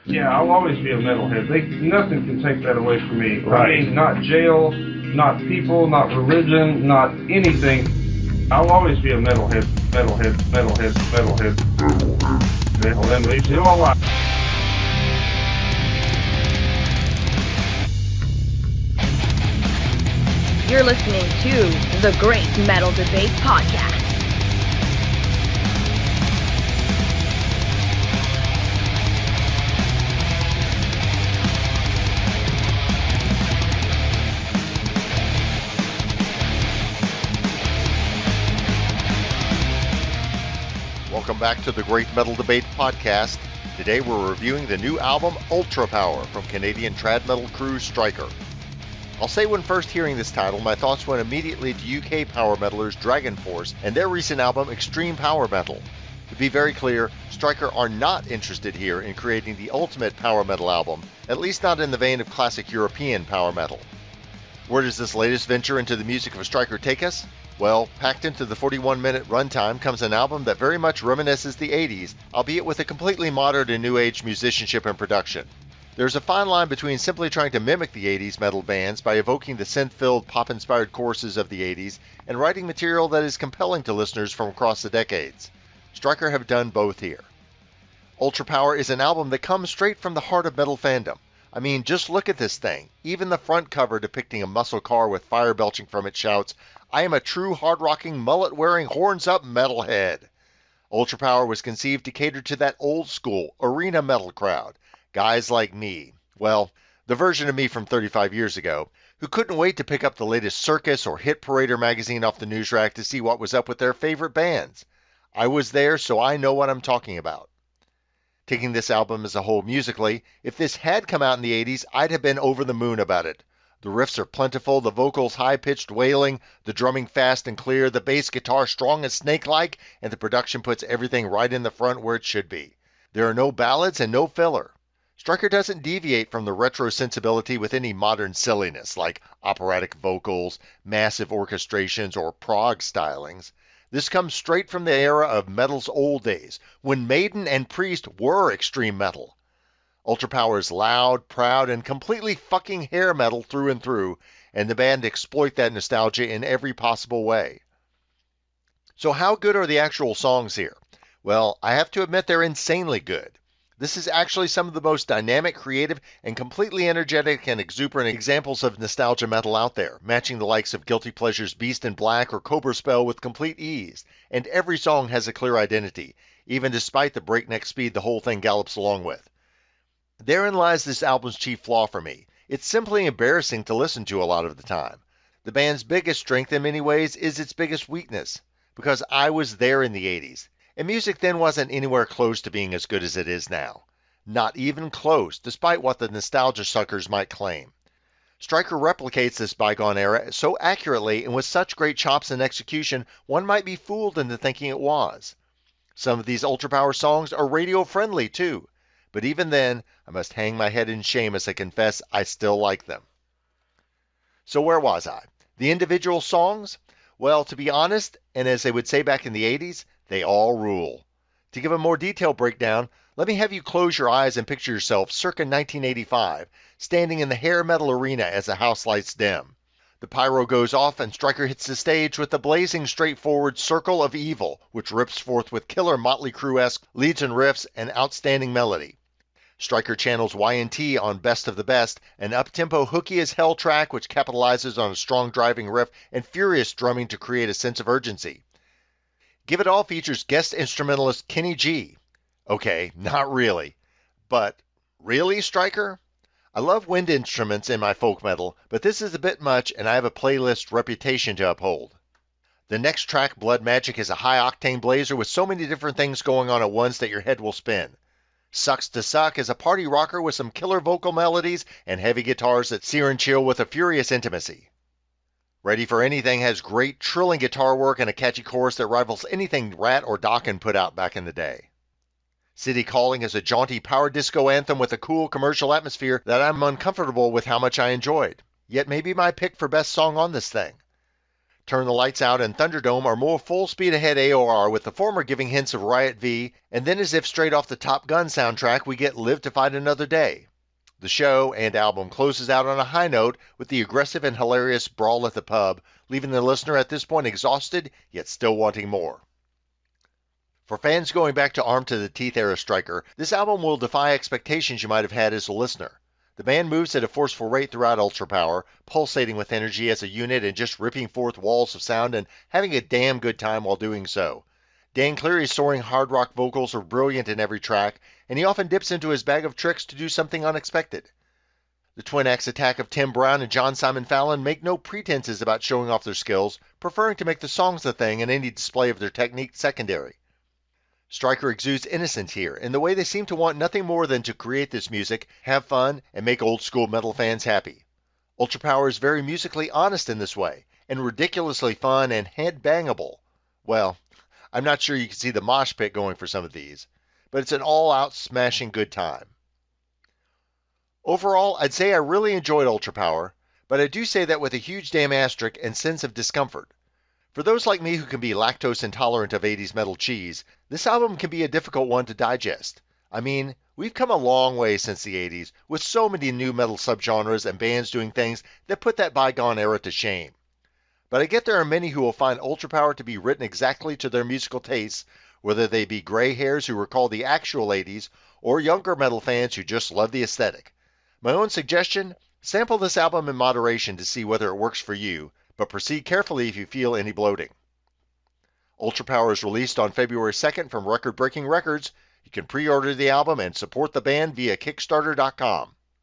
Yeah, I'll always be a metalhead. Nothing can take that away from me. Right. I mean, not jail, not people, not religion, not anything. I'll always be a metalhead, metalhead, metalhead, metalhead, metalhead, leaves you all alive. You're listening to the Great Metal Debate Podcast. Welcome back to the Great Metal Debate Podcast. Today we're reviewing the new album Ultrapower from Canadian trad metal crew Striker. I'll say when first hearing this title, my thoughts went immediately to UK power metalers Dragon Force and their recent album Extreme Power Metal. To be very clear, Striker are not interested here in creating the ultimate power metal album, at least not in the vein of classic European power metal. Where does this latest venture into the music of Striker take us? Well, packed into the 41-minute runtime comes an album that very much reminisces the 80s, albeit with a completely modern and new age musicianship and production. There's a fine line between simply trying to mimic the 80s metal bands by evoking the synth-filled, pop-inspired choruses of the 80s and writing material that is compelling to listeners from across the decades. Striker have done both here. Ultrapower is an album that comes straight from the heart of metal fandom. I mean, just look at this thing. Even the front cover depicting a muscle car with fire belching from it shouts, "I am a true hard-rocking, mullet-wearing, horns-up metalhead." Ultrapower was conceived to cater to that old-school, arena metal crowd. Guys like me, well, the version of me from 35 years ago, who couldn't wait to pick up the latest Circus or Hit Parader magazine off the news rack to see what was up with their favorite bands. I was there, so I know what I'm talking about. Taking this album as a whole musically, if this had come out in the 80s, I'd have been over the moon about it. The riffs are plentiful, the vocals high-pitched wailing, the drumming fast and clear, the bass guitar strong and snakelike, and the production puts everything right in the front where it should be. There are no ballads and no filler. Striker doesn't deviate from the retro sensibility with any modern silliness like operatic vocals, massive orchestrations, or prog stylings. This comes straight from the era of metal's old days, when Maiden and Priest were extreme metal. Ultrapower is loud, proud, and completely fucking hair metal through and through, and the band exploit that nostalgia in every possible way. So how good are the actual songs here? Well, I have to admit they're insanely good. This is actually some of the most dynamic, creative, and completely energetic and exuberant examples of nostalgia metal out there, matching the likes of Guilty Pleasure's Beast in Black or Cobra Spell with complete ease, and every song has a clear identity, even despite the breakneck speed the whole thing gallops along with. Therein lies this album's chief flaw for me. It's simply embarrassing to listen to a lot of the time. The band's biggest strength in many ways is its biggest weakness, because I was there in the 80s. And music then wasn't anywhere close to being as good as it is now. Not even close, despite what the nostalgia suckers might claim. Striker replicates this bygone era so accurately and with such great chops and execution, one might be fooled into thinking it was. Some of these Ultrapower songs are radio-friendly too, but even then, I must hang my head in shame as I confess I still like them. So where was I? The individual songs? Well, to be honest, and as they would say back in the 80s, they all rule. To give a more detailed breakdown, let me have you close your eyes and picture yourself circa 1985, standing in the hair metal arena as the house lights dim. The pyro goes off and Striker hits the stage with the blazing straightforward Circle of Evil, which rips forth with killer Motley Crue-esque leads and riffs and outstanding melody. Striker channels Y&T on Best of the Best, an up-tempo hooky as hell track which capitalizes on a strong driving riff and furious drumming to create a sense of urgency. Give It All features guest instrumentalist Kenny G. Okay, not really. But, really, Striker? I love wind instruments in my folk metal, but this is a bit much and I have a playlist reputation to uphold. The next track, Blood Magic, is a high-octane blazer with so many different things going on at once that your head will spin. Sucks to Suck is a party rocker with some killer vocal melodies and heavy guitars that sear and chill with a furious intimacy. Ready for Anything has great trilling guitar work and a catchy chorus that rivals anything Rat or Dokken put out back in the day. City Calling is a jaunty power disco anthem with a cool commercial atmosphere that I'm uncomfortable with how much I enjoyed, yet maybe my pick for best song on this thing. Turn the Lights Out and Thunderdome are more full speed ahead AOR, with the former giving hints of Riot V, and then as if straight off the Top Gun soundtrack, we get Live to Fight Another Day. The show and album closes out on a high note with the aggressive and hilarious Brawl at the Pub, leaving the listener at this point exhausted, yet still wanting more. For fans going back to Armed to the Teeth era Stryker, this album will defy expectations you might have had as a listener. The band moves at a forceful rate throughout Ultrapower, pulsating with energy as a unit and just ripping forth walls of sound and having a damn good time while doing so. Dan Cleary's soaring hard rock vocals are brilliant in every track, and he often dips into his bag of tricks to do something unexpected. The twin axe attack of Tim Brown and John Simon Fallon make no pretenses about showing off their skills, preferring to make the songs the thing and any display of their technique secondary. Stryker exudes innocence here, in the way they seem to want nothing more than to create this music, have fun, and make old-school metal fans happy. Ultrapower is very musically honest in this way, and ridiculously fun and head-bangable. Well, I'm not sure you can see the mosh pit going for some of these, but it's an all-out smashing good time. Overall, I'd say I really enjoyed Ultrapower, but I do say that with a huge damn asterisk and sense of discomfort. For those like me who can be lactose intolerant of 80s metal cheese, this album can be a difficult one to digest. I mean, we've come a long way since the 80s, with so many new metal subgenres and bands doing things that put that bygone era to shame. But I get there are many who will find Ultrapower to be written exactly to their musical tastes, whether they be gray hairs who recall the actual 80s, or younger metal fans who just love the aesthetic. My own suggestion, sample this album in moderation to see whether it works for you, but proceed carefully if you feel any bloating. Ultrapower is released on February 2nd from Record Breaking Records. You can pre-order the album and support the band via Kickstarter.com.